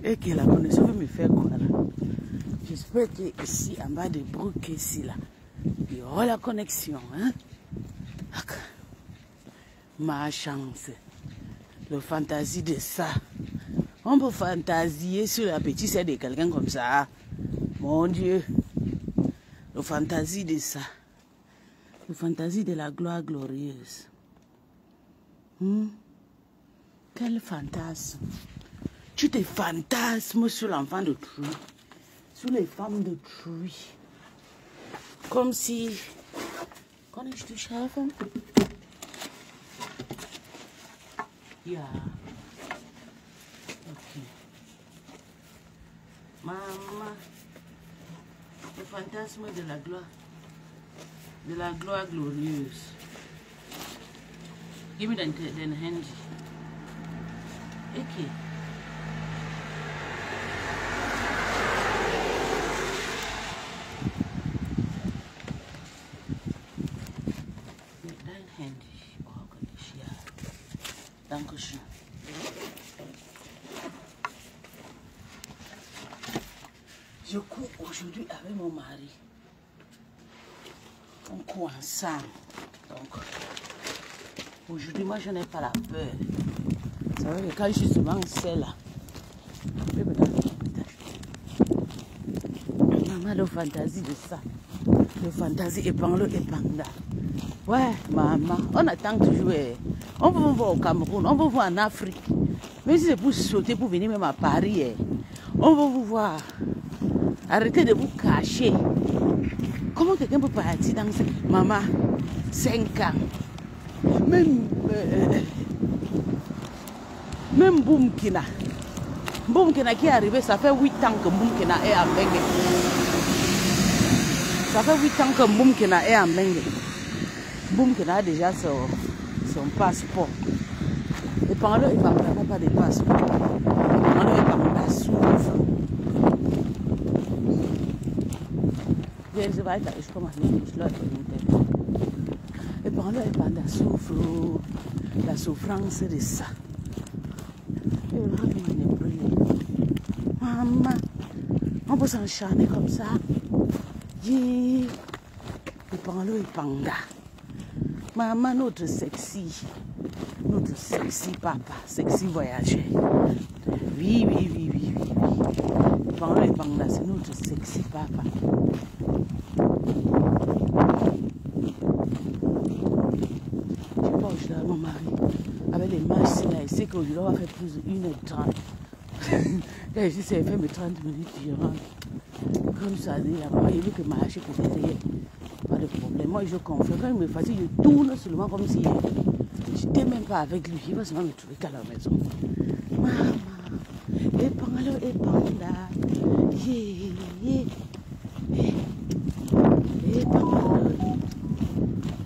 Et que la connexion veut me faire quoi là? J'espère que ici en bas de Brook, ici là, il y aura la connexion. Hein? Ma chance. Le fantaisie de ça. On peut fantasier sur la petite sœur de quelqu'un comme ça. Mon Dieu. Le fantaisie de ça. Le fantaisie de la gloire glorieuse. Quel fantasme. Tu te fantasmes sur l'enfant de True. Sur les femmes de True. Comme si... Kannst du schaffen? Ja. Ok. Maman. Le fantasme de la gloire. De la gloire glorieuse. Give me den handy. Ok. Je cours aujourd'hui avec mon mari. On court ensemble. Donc, aujourd'hui, moi, je n'ai pas la peur. C'est vrai que quand je suis souvent seule, là, maman, le fantaisie de ça. Le fantaisie épanglo et panda. Ouais, maman, on attend toujours. On veut voir au Cameroun, on veut voir en Afrique. Mais si c'est pour sauter, pour venir même à Paris, on veut vous voir. Arrêtez de vous cacher. Comment quelqu'un peut partir dans ça? Maman, 5 ans. Même Boumkina. Boumkina qui est arrivé, ça fait 8 ans que Boumkina est en Bengue. Ça fait 8 ans que Boumkina est en Bengue. Boumkina a déjà son passeport. Et pendant le il n'a pas de passeport. Et pendant le il souffre. Je vais ich komme nicht Leute. Et pendant le il souffre. La souffrance de ça. Maman, on peut s'encharner comme ça. Et pendant le panda. Maman, notre sexy papa, sexy voyageur. Oui. Pendant le panda, c'est notre sexy papa. Je sais pas où je suis avec mon mari. Avec les marches là, il sait qu'aujourd'hui on va faire plus de 1h30. Quand je dis c'est fait mes 30 minutes, je rentre. Comme ça, là, moi, il veut que marcher pour derrière. Pas de problème. Moi, je confie. Quand il me fatigue, je tourne seulement comme si je n'étais même pas avec lui. Il va seulement me trouver qu'à la maison. Maman, épangalo, épangla.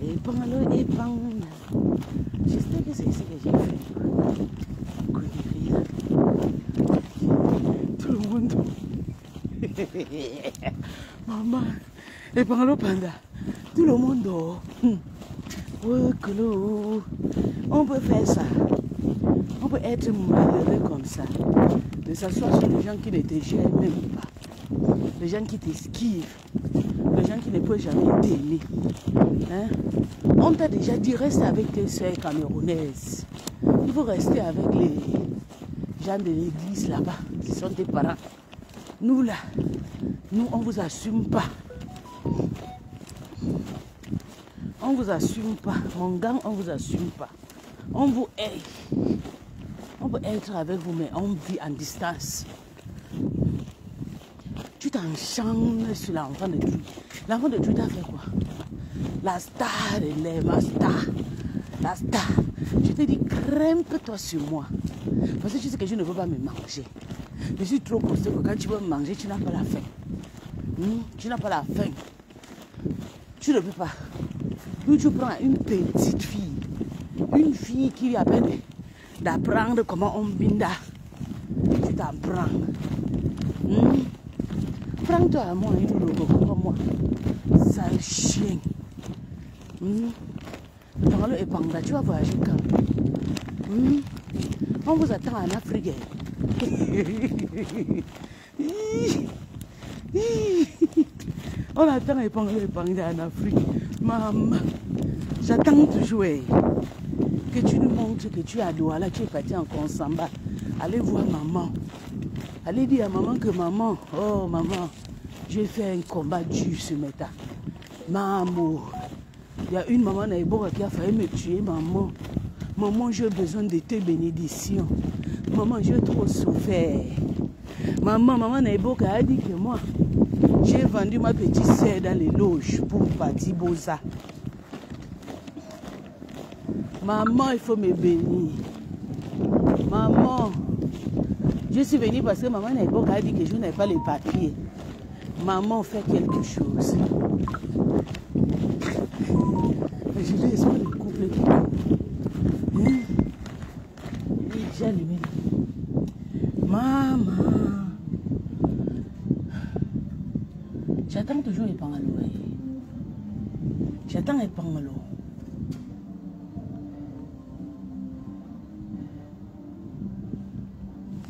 Épangalo, épangla. J'espère que c'est ici que j'ai fait. Tout le monde. Maman, épangalo, panda. Tout le monde dort. On peut faire ça. On peut être malheureux comme ça. De s'asseoir sur les gens qui ne te gênent même pas. Les gens qui t'esquivent. Les gens qui ne peuvent jamais t'aimer. Hein? On t'a déjà dit, reste avec tes soeurs camerounaises. Il faut rester avec les gens de l'église là-bas. Ce sont tes parents. Nous là, nous on vous assume pas. On vous assume pas. Mon gang, on vous assume pas. On vous aide. On peut être avec vous, mais on vit en distance. Tu t'enchantes sur l'enfant de Dieu. L'enfant de Dieu t'a fait quoi? La star de l'air, ma star. La star. Je te dis, crème-toi sur moi. Parce que tu sais que je ne veux pas me manger. Je suis trop costaud que quand tu veux me manger, tu n'as pas la faim. Tu n'as pas la faim. Tu ne peux pas. Puis tu prends une petite fille. Une fille qui lui a peine d'apprendre comment on binda. Tu t'en prends. Prends-toi à moi, une logo comme moi. Sale chien. Prends-le épanga, tu vas voyager quand? On vous attend en Afrique. On attend épongler en Afrique. Maman, j'attends toujours que tu nous montres que tu es à Douala, tu es parti en Consamba. Allez voir maman. Allez dire à maman que maman, oh maman, j'ai fait un combat dur ce matin. Maman, il y a une maman Naïbora qui a failli me tuer, maman. Maman, j'ai besoin de tes bénédictions. Maman, j'ai trop souffert. Maman Naïbora a dit que moi, j'ai vendu ma petite sœur dans les loges pour partir Boza. Maman, il faut me bénir. Maman, je suis venue parce que maman Naïbora a dit que je n'avais pas les papiers. Maman, fais quelque chose. Je vais essayer de coupler tout. J'ai allumé. Maman. J'attends toujours les pangalo. J'attends les pangalo.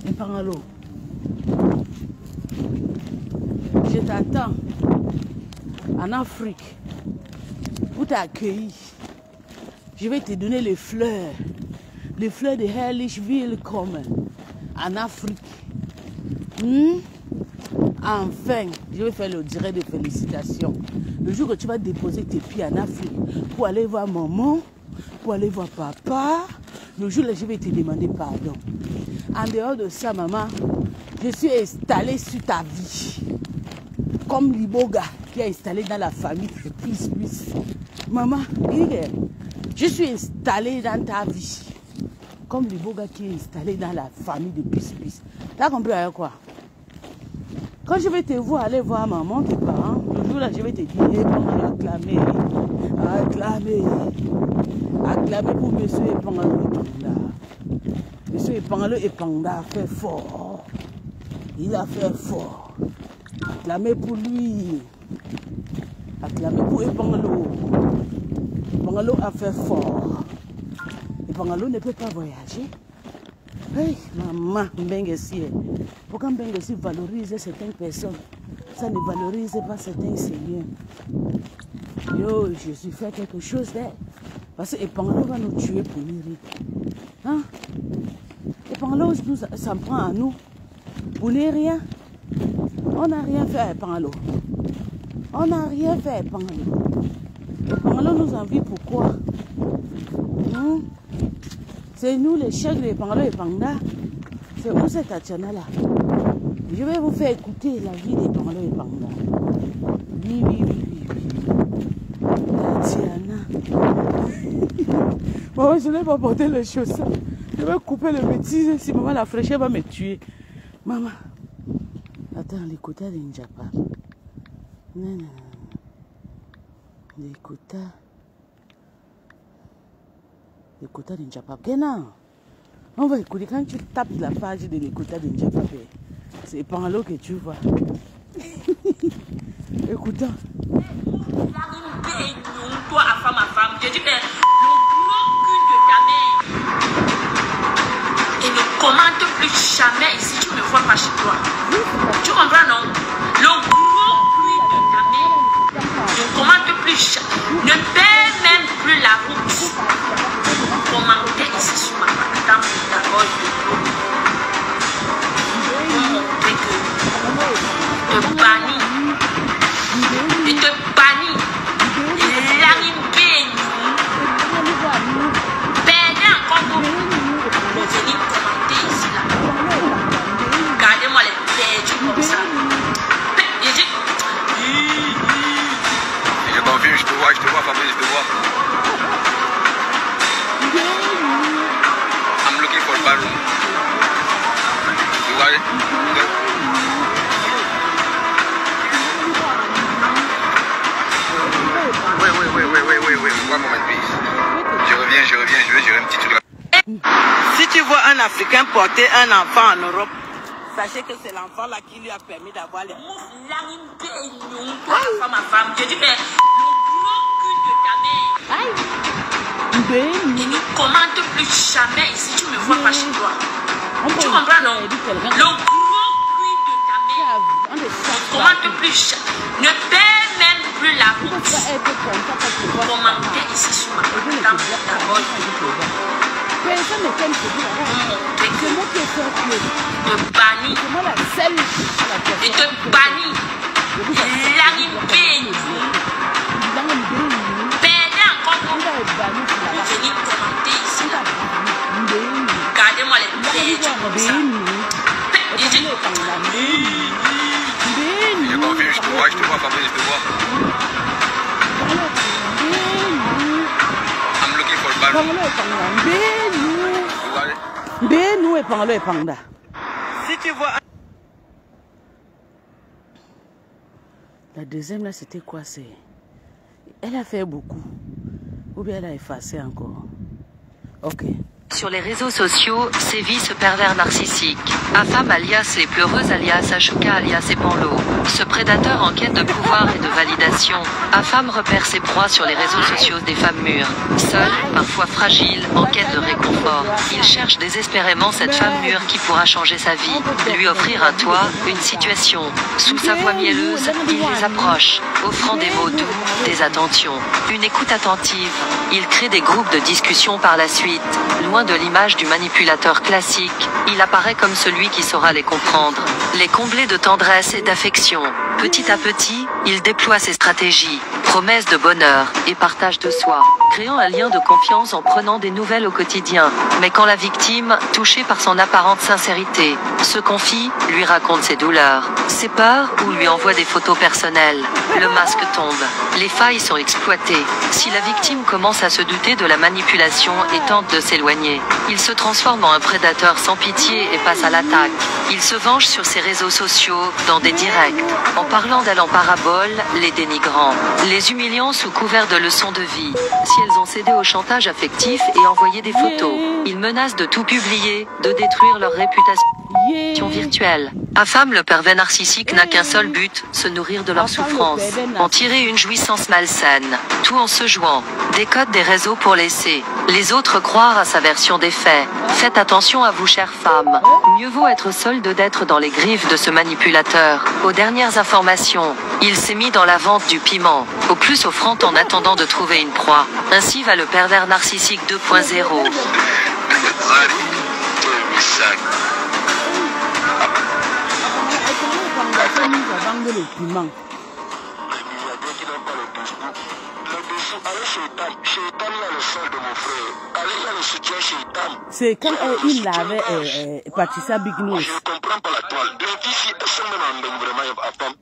Les pangalo. Je t'attends en Afrique pour t'accueillir. Je vais te donner les fleurs de Herrlichville comme en Afrique. Enfin, je vais faire le direct de félicitations. Le jour que tu vas déposer tes pieds en Afrique pour aller voir maman, pour aller voir papa, le jour là, je vais te demander pardon. En dehors de ça, maman, je suis installée sur ta vie. Comme Liboga qui est installé dans la famille de plus. Maman, je suis installée dans ta vie. Comme Liboga qui est installé dans la famille de plus. T'as compris avec quoi? Quand je vais te voir aller voir maman, tes parents, le jour là, je vais te dire, acclamer pour monsieur Epangalo Epanda. Monsieur Epangalo Epanda a fait fort. Il a fait fort. Acclamer pour lui. Acclamer pour Epangalo. Epangalo a fait fort. Epangalo ne peut pas voyager. Hey, maman, Mbengessi. Pourquoi Mbengessi valorise certaines personnes? Ça ne valorise pas certains seigneurs. Yo, je suis fait quelque chose là. Parce que Epangalo va nous tuer pour nourrir. Hein? Epangalo s'en prend à nous. Pour ne rien. On n'a rien fait à Epangalo. On n'a rien fait à Epangalo. Epangalo nous envie pourquoi? C'est nous les chefs de Epangalo et Panda. C'est où cette Tatiana là? Je vais vous faire écouter la vie d'Epangalo et Panda. Oui. Tatiana. Maman, je n'ai pas porté les chaussures. Je vais couper le bêtise si maman la fraîcheur va me tuer. Maman. Attends, l'écouta de Njapa. Non. L'écouta. L'écouta de Njapa. Non. On va écouter quand tu tapes la page de l'écouta de Njapa. C'est Epangalo que tu vois. Écoutons. Toi, à femme, je dis, mais le gros cul de ta mère. Et ne commente plus jamais ici, tu me vois pas chez toi. Tu comprends, non? Le gros cul de ta mère ne commente plus jamais. Ne paie même plus la route. Commentez ici sur ma page, dans la gorge de l'eau. Pour montrer que te bannis. Et te bannis. Perdez encore beaucoup. Venez commenter ici là. Regardez-moi les perdus comme ça. Je confirme, je te vois, Fabrice, je te vois. I'm looking for a bathroom. You got it? Wait, one moment, please. Je reviens, je vais gérer un petit truc là. Si tu vois un Africain porter un enfant en Europe, sachez que c'est l'enfant là qui lui a permis d'avoir les... Toi, ma femme, je dis, mais le gros cul de ta mère. Et ne commente plus jamais ici, tu me vois pas chez le gros prix de ta mère ne commente plus, ne paie même plus la route. Commentez ici sur ma plateforme d'abord. Personne ne t'aime chez vous. C'est moi qui ai fait Dieu. Te bannis. C'est moi la seule. Et te bannis. L'arrivée. Perdez encore pour venir commenter ici. Regardez-moi les perdus comme ça. J'ai pas envie, je te vois, Fabrice, je te vois. I'm looking for Baru. Benu et panda. Si tu vois La deuxième là, c'était quoi? C'est elle a fait beaucoup. Ou bien elle a effacé encore. Ok. Sur les réseaux sociaux, sévit ce pervers narcissique. Afam alias les pleureuses alias Ashuka alias Epanlo. Ce prédateur en quête de pouvoir et de validation. Afam repère ses proies sur les réseaux sociaux des femmes mûres. Seule, parfois fragile, en quête de réconfort. Il cherche désespérément cette femme mûre qui pourra changer sa vie. Lui offrir un toit, une situation. Sous sa voix mielleuse, il les approche, offrant des mots doux, des attentions. Une écoute attentive. Il crée des groupes de discussion par la suite. Loin de l'image du manipulateur classique, il apparaît comme celui qui saura les comprendre, les combler de tendresse et d'affection. Petit à petit, il déploie ses stratégies, promesses de bonheur et partage de soi, créant un lien de confiance en prenant des nouvelles au quotidien. Mais quand la victime, touchée par son apparente sincérité, se confie, lui raconte ses douleurs, ses peurs ou lui envoie des photos personnelles, le masque tombe. Les failles sont exploitées. Si la victime commence à se douter de la manipulation et tente de s'éloigner, il se transforme en un prédateur sans pitié et passe à l'attaque. Il se venge sur ses réseaux sociaux, dans des directs, en parlant d'elle en parabole, les dénigrant, les humiliant sous couvert de leçons de vie. Si elles ont cédé au chantage affectif et envoyé des photos, il menace de tout publier, de détruire leur réputation virtuelle. Afam, le pervers narcissique n'a qu'un seul but, se nourrir de leur souffrance, en tirer une jouissance malsaine, tout en se jouant, décode des réseaux pour laisser les autres croire à sa version des faits. Faites attention à vous, chères femmes. Mieux vaut être seule que d'être dans les griffes de ce manipulateur. Aux dernières informations, il s'est mis dans la vente du piment, au plus offrant en attendant de trouver une proie. Ainsi va le pervers narcissique 2.0. C'est quand il avait Patricia Big News. Je ne comprends pas la toile. Les filles, elles sont même en donne vraiment à femme.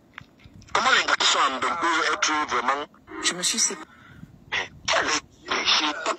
Comment les gars qui sont en donne peuvent être vraiment... Je me suis séparé. Mais quelle est chez Tam?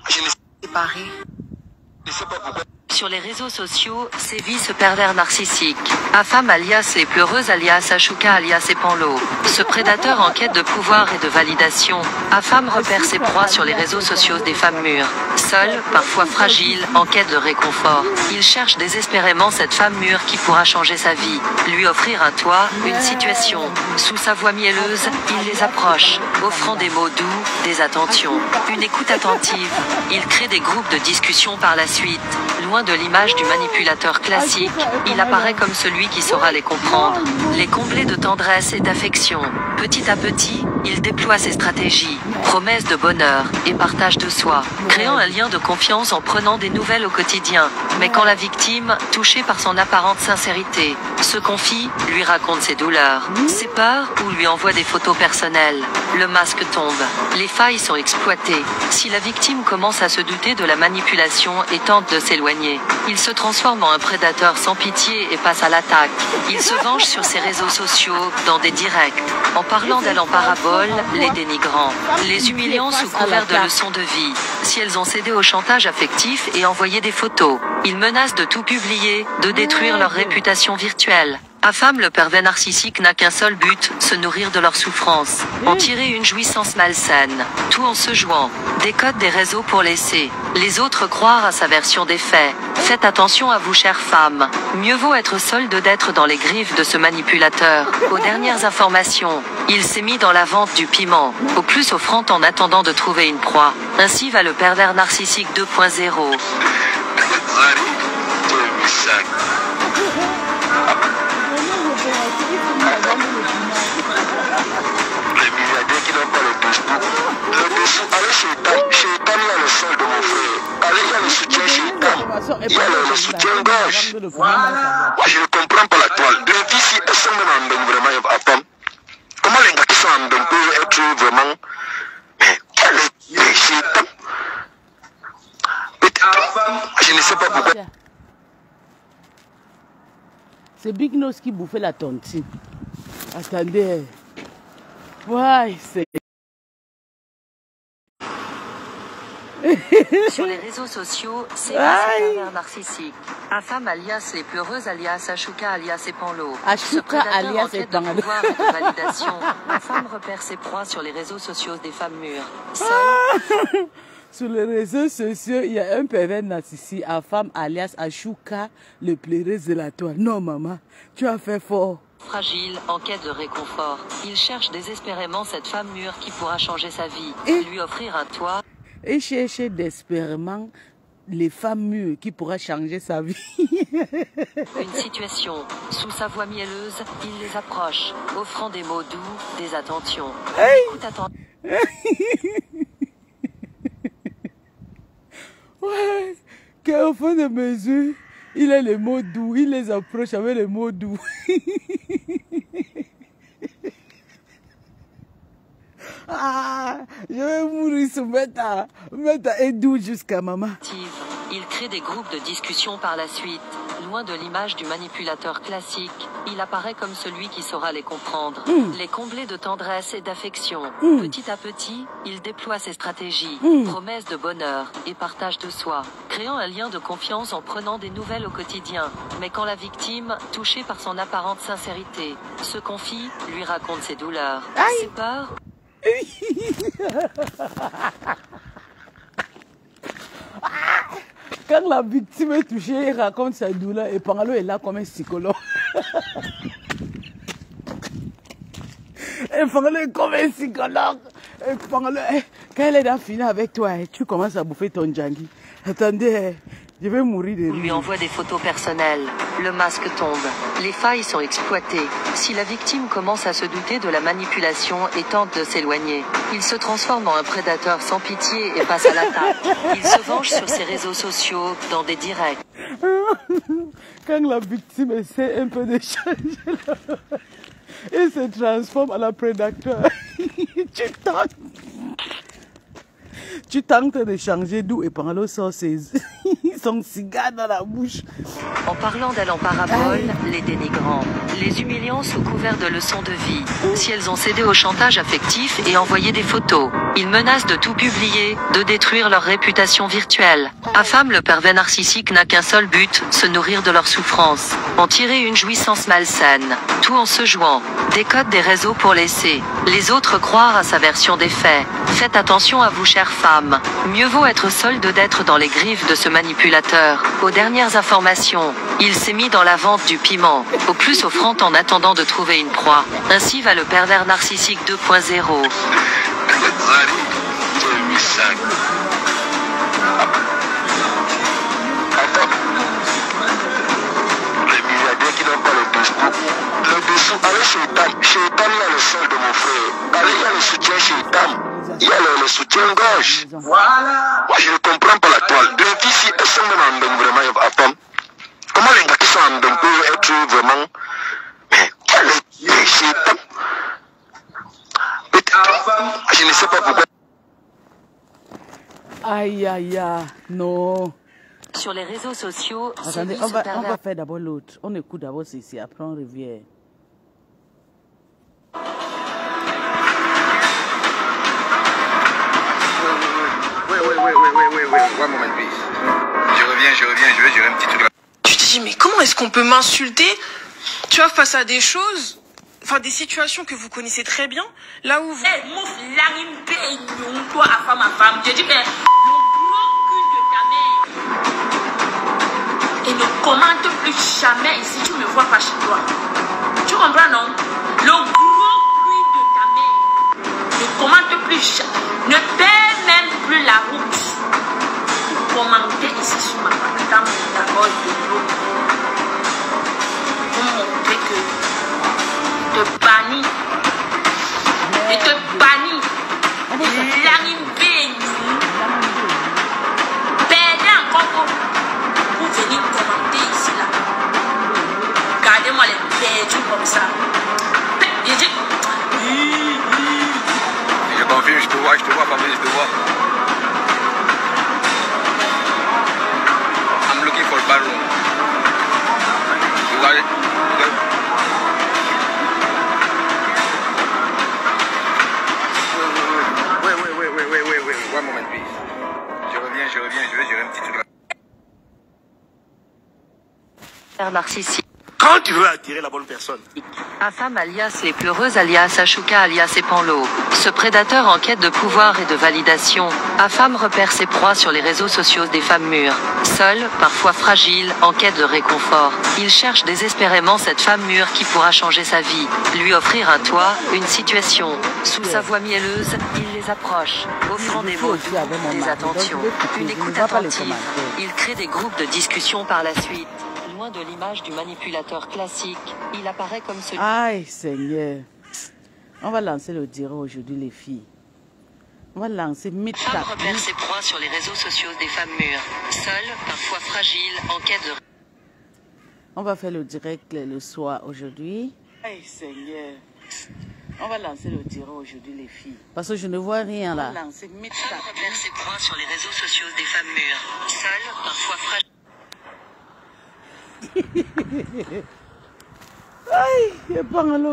Je ne sais pas. Je ne sais pas pourquoi. Sur les réseaux sociaux, sévit ce pervers narcissique. Afam alias les pleureuses alias Ashuka alias Epanlo. Ce prédateur en quête de pouvoir et de validation. Afam repère ses proies sur les réseaux sociaux des femmes mûres. Seule, parfois fragile, en quête de réconfort. Il cherche désespérément cette femme mûre qui pourra changer sa vie. Lui offrir un toit, une situation. Sous sa voix mielleuse, il les approche, offrant des mots doux, des attentions. Une écoute attentive. Il crée des groupes de discussion par la suite. Loin de l'image du manipulateur classique, il apparaît comme celui qui saura les comprendre, les combler de tendresse et d'affection. Petit à petit, il déploie ses stratégies, promesses de bonheur et partage de soi, créant un lien de confiance en prenant des nouvelles au quotidien. Mais quand la victime, touchée par son apparente sincérité, se confie, lui raconte ses douleurs, ses peurs ou lui envoie des photos personnelles, le masque tombe. Les failles sont exploitées. Si la victime commence à se douter de la manipulation et tente de s'éloigner, il se transforme en un prédateur sans pitié et passe à l'attaque. Il se venge sur ses réseaux sociaux, dans des directs, en parlant d'elle en parabole, les dénigrant, les humiliant sous couvert de leçons de vie. Si elles ont cédé au chantage affectif et envoyé des photos, il menace de tout publier, de détruire leur réputation virtuelle. Afam, le pervers narcissique n'a qu'un seul but, se nourrir de leur souffrance, en tirer une jouissance malsaine, tout en se jouant, décode des réseaux pour laisser les autres croire à sa version des faits. Faites attention à vous, chères femmes. Mieux vaut être seule que d'être dans les griffes de ce manipulateur. Aux dernières informations, il s'est mis dans la vente du piment, au plus offrant en attendant de trouver une proie. Ainsi va le pervers narcissique 2.0. Les milliardaires qui n'ont pas le dessous. Allez chez Tam, il y a le sol de mon frère. Allez, il y a le soutien chez Tam. Il y a le soutien-gorge. Voilà. Moi, je ne comprends pas la toile. Les filles, si elles sont même en Ndong, vraiment, à Tam. Comment les gars qui sont en Ndong peuvent être vraiment. Mais, chez Tam. Je ne sais pas pourquoi. C'est Big Nose qui bouffait la tontine. Attendez. Ouais, c'est... Sur les réseaux sociaux, c'est pervers narcissique. Afam alias les pleureuses alias Ashuka alias Epanlo. Ce prédateur en quête de pouvoir et de validation. Afam repère ses proies sur les réseaux sociaux des femmes mûres. Seul... Sur les réseaux sociaux, il y a un pervers narcissique, Afam alias Ashuka, le pleureuse de la toile. Non, maman, tu as fait fort. Fragile, en quête de réconfort. Il cherche désespérément cette femme mûre qui pourra changer sa vie et lui offrir un toit. Et cherche désespérément les femmes mûres qui pourra changer sa vie. Une situation. Sous sa voix mielleuse, il les approche, offrant des mots doux, des attentions. Écoute attention. Ouais, qu'au fond de mesure, il a les mots doux, il les approche avec les mots doux. Ah, je vais mourir sous Meta et doux jusqu'à maman. Il crée des groupes de discussion par la suite. Loin de l'image du manipulateur classique, il apparaît comme celui qui saura les comprendre, les combler de tendresse et d'affection. Petit à petit, il déploie ses stratégies, promesses de bonheur et partage de soi, créant un lien de confiance en prenant des nouvelles au quotidien. Mais quand la victime, touchée par son apparente sincérité, se confie, lui raconte ses douleurs, ses peurs... Quand la victime est touchée, il raconte sa douleur et Pangalo est là comme un psychologue. Et Pangalo est comme un psychologue. Et Pangalo, quand elle est dans fini avec toi, tu commences à bouffer ton djangi. Attendez, je vais mourir de rire. On lui envoie des photos personnelles. Le masque tombe. Les failles sont exploitées. Si la victime commence à se douter de la manipulation et tente de s'éloigner, il se transforme en un prédateur sans pitié et passe à l'attaque. Il se venge sur ses réseaux sociaux, dans des directs. Quand la victime essaie un peu de changer, il se transforme en un prédateur. Tu tentes de changer d'où et Pangalo sort son cigare dans la bouche. En parlant d'elle en parabole, les dénigrant, les humiliant sous couvert de leçons de vie. Si elles ont cédé au chantage affectif et envoyé des photos, ils menacent de tout publier, de détruire leur réputation virtuelle. Afam, le pervers narcissique, n'a qu'un seul but, se nourrir de leur souffrance, en tirer une jouissance malsaine, tout en se jouant, décode des réseaux pour laisser les autres croire à sa version des faits. Faites attention à vous, chères femmes. Mieux vaut être seule que d'être dans les griffes de ce manipulateur. Aux dernières informations, il s'est mis dans la vente du piment, au plus offrant en attendant de trouver une proie. Ainsi va le pervers narcissique 2.0. Allez chez Tam, il y a le sol de mon frère. Allez, il y a le soutien chez Tam. Il y a le soutien-gorge. Voilà. Moi, je ne comprends pas la toile. Les filles, si elles sont même en Ndong, vraiment, à Tam. Comment les gars qui sont en Ndong peuvent être vraiment. Mais, chez Tam. Peut-être. Je ne sais pas pourquoi. Aïe, aïe, aïe, non. Sur les réseaux sociaux, attendez, on va faire d'abord l'autre. On écoute d'abord ceci, après on revient. Oui, one moment, please. Je reviens, je vais gérer un petit truc là. Tu te dis, mais comment est-ce qu'on peut m'insulter, tu vois, face à des choses, enfin des situations que vous connaissez très bien, là où vous... Toi, à femme, je dis, mais le gros cul de ta mère. Et ne commente plus jamais ici, tu me vois pas chez toi. Tu comprends, non? Le gros cul de ta mère. Ne commente plus jamais. Ne paie même plus la route. Commenter ici sur ma femme, d'accord, de l'eau. te bannis. Je te bannis. L'anime. Perdez encore pour venir commenter ici là. Regardez-moi les perdus comme ça. Je confirme, je te vois, Fabrice, je te vois. I'm looking for a bedroom. You got it? Wait, one moment, please. Je reviens, je vais gérer un petit truc là. Narcissique. Quand tu veux attirer la bonne personne. Afam alias les pleureuses alias Ashuka alias Epanlo. Ce prédateur en quête de pouvoir et de validation. Afam repère ses proies sur les réseaux sociaux des femmes mûres. Seule, parfois fragile, en quête de réconfort. Il cherche désespérément cette femme mûre qui pourra changer sa vie. Lui offrir un toit, une situation. Sous sa voix mielleuse, il les approche. Offrant des mots doux, des attentions, une écoute attentive. Il crée des groupes de discussion par la suite. Loin de l'image du manipulateur classique, il apparaît comme celui... Aïe, Seigneur. On va lancer le direct aujourd'hui, les filles. On va lancer Femme repère ses proies sur les réseaux sociaux des femmes mûres. Seule, parfois fragile, en quête de... On va faire le direct le soir aujourd'hui. Aïe, Seigneur. On va lancer le direct aujourd'hui, les filles. Parce que je ne vois rien là. Femme repère ses proies sur les réseaux sociaux des femmes mûres. Seule, parfois fragile... Aïe, il n'y a pas un